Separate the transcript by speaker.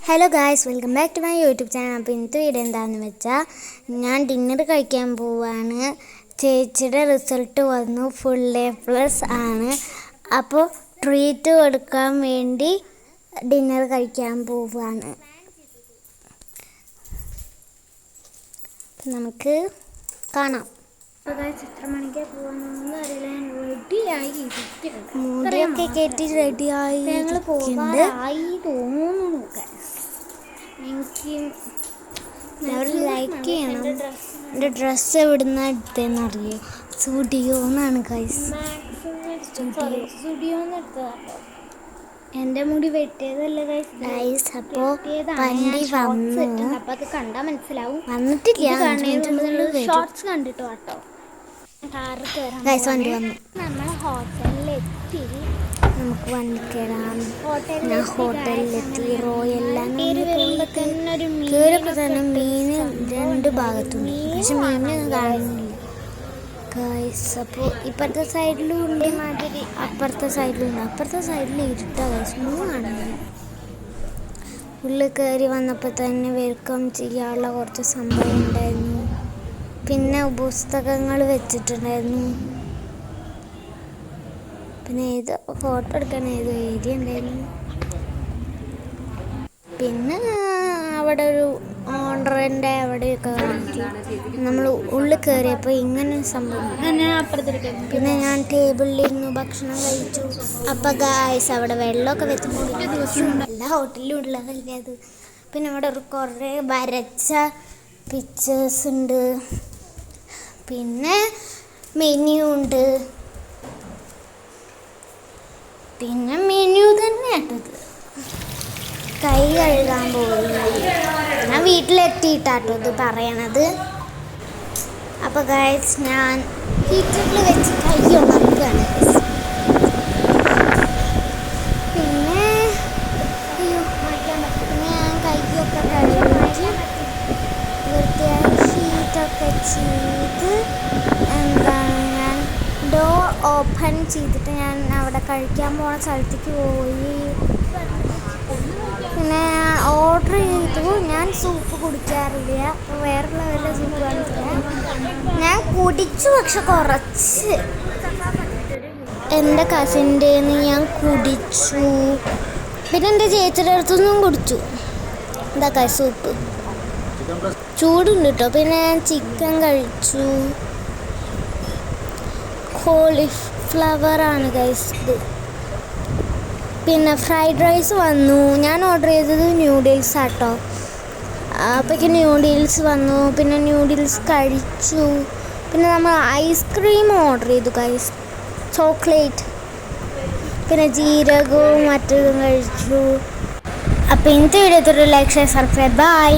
Speaker 1: Hello guys, welcome back to my YouTube channel. അപ്പോൾ ഇന്നത്തെ video എന്താണെന്ന് വെച്ചാൽ ഞാൻ ഡിന്നർ കഴിക്കാൻ പോവാണ്. ചേച്ചിയുടെ റിസൾട്ട് വന്നു, ഫുൾ A+ ആണ്. അപ്പോൾ ട്രീറ്റ് കൊടുക്കാൻ വേണ്ടി ഡിന്നർ കഴിക്കാൻ പോവാണ്. നമുക്ക് കാണാം. എത്ര മണിക്ക് പോകാനൊന്നും അറിയില്ല. ഞാൻ റെഡിയായി ഇരിക്കുന്നുണ്ട്, മുടിയൊക്കെ കയറ്റി റെഡിയായി ഞങ്ങൾ പോകാനായി തോന്നുന്നു. എനിക്ക് ലൈക്ക് ചെയ്യണം. എൻ്റെ ഡ്രസ്സ് എവിടുന്ന എടുത്തതെന്നറിയോ? സ്റ്റുഡിയോന്നാണ് ഗൈസ്. സ്റ്റുഡിയോന്ന് എടുത്തതാട്ടോ. എൻ്റെ മുടി വെട്ടിയതല്ലേ ഗൈസ്. അപ്പോൾ പണ്ടി വന്നു. അപ്പോൾ അത് കണ്ടാൽ മനസ്സിലാവും. വന്നിട്ടില്ല, ഷോർട്സ് കണ്ടിട്ട് കേട്ടോ. കാറ് കയറാൻ വണ്ടി വന്നു. നമ്മൾ ഹോട്ടലിലെത്തി. നമുക്ക് വണ്ടി കയറാം. ഞാൻ ഹോട്ടലിലെത്തി. റോയെല്ലാം കയറിയപ്പോൾ തന്നെ മീന് 2 ഭാഗത്തുണ്ട്, പക്ഷെ മീനൊന്നും കാണുന്നില്ല ഗൈസ്. അപ്പോൾ ഇപ്പുറത്തെ സൈഡിലും ഉണ്ട്, അപ്പുറത്തെ സൈഡിലും ഉണ്ട്. അപ്പുറത്തെ സൈഡിൽ ഇരുട്ടാ ഗൈസ്, ഒന്നും കാണുന്നില്ല. ഉള്ളിൽ കയറി വന്നപ്പോൾ തന്നെ വെൽക്കം ചെയ്യാനുള്ള കുറച്ച് സംഭവം ഉണ്ടായിരുന്നു. പിന്നെ പുസ്തകങ്ങൾ വെച്ചിട്ടുണ്ടായിരുന്നു. പിന്നെ ഫോട്ടോ എടുക്കാൻ ഏതോ ഏരിയ ഉണ്ടായിരുന്നു. പിന്നെ അവിടെ ഒരു ഓണറിൻ്റെ അവിടെയൊക്കെ കാണിച്ചു. നമ്മൾ ഉള്ളിൽ കയറിയപ്പോൾ ഇങ്ങനെ സംഭവം. പിന്നെ ഞാൻ ടേബിളിലിരുന്ന് ഭക്ഷണം കഴിച്ചു. അപ്പം ഗായ്സ് അവിടെ വെള്ളമൊക്കെ വെച്ച് എല്ലാ ഹോട്ടലിലും ഉള്ളതല്ലേ അത്. പിന്നെ അവിടെ കുറേ വരച്ച പിക്ചേഴ്സ് ഉണ്ട്. പിന്നെ മെനു ഉണ്ട്. പിന്നെ മെനു തന്നെ ആട്ടത്. കൈ കഴുകാൻ പോയി. ഞാൻ വീട്ടിലെത്തിയിട്ടാട്ടോ ഇത് പറയണത്. അപ്പോൾ ഗൈസ് ഞാൻ ഹീറ്ററിൽ വെച്ച് കൈ ഉണക്കുകയാണ്. പിന്നെ ഞാൻ കൈയൊക്കെ കഴുകി വൃത്തിയായി ഷീറ്റൊക്കെ ചെയ്ത് ഞാൻ ഡോർ ഓപ്പൺ ചെയ്തിട്ട് ഞാൻ അവിടെ കഴിക്കാൻ പോണ സ്ഥലത്തേക്ക് പോയി. പിന്നെ ഓർഡർ ചെയ്തു. ഞാൻ സൂപ്പ് കുടിക്കാറില്ല, അപ്പോൾ വേറെയുള്ള വല്ല സൂപ്പ് കാണിച്ചില്ല. ഞാൻ കുടിച്ചു, പക്ഷെ കുറച്ച്. എൻ്റെ കസിൻ്റെ ഞാൻ കുടിച്ചു. പിന്നെ എൻ്റെ ചേച്ചിയുടെ അടുത്തുനിന്നും കുടിച്ചു. എന്താ സൂപ്പ് ചൂടുണ്ട് കേട്ടോ. പിന്നെ ഞാൻ ചിക്കൻ കഴിച്ചു. കോളിഫ്ലവറാണ് ഗൈസ് ഇത്. പിന്നെ ഫ്രൈഡ് റൈസ് വന്നു. ഞാൻ ഓർഡർ ചെയ്തത് ന്യൂഡിൽസ് ആട്ടോ. അപ്പോഴേക്ക് ന്യൂഡിൽസ് വന്നു. പിന്നെ ന്യൂഡിൽസ് കഴിച്ചു. പിന്നെ നമ്മൾ ഐസ്ക്രീം ഓർഡർ ചെയ്തു ഗൈസ്, ചോക്ലേറ്റ്. പിന്നെ ജീരകവും മറ്റതും കഴിച്ചു. അപ്പോൾ ഇന്നത്തെ video like, share, subscribe. By.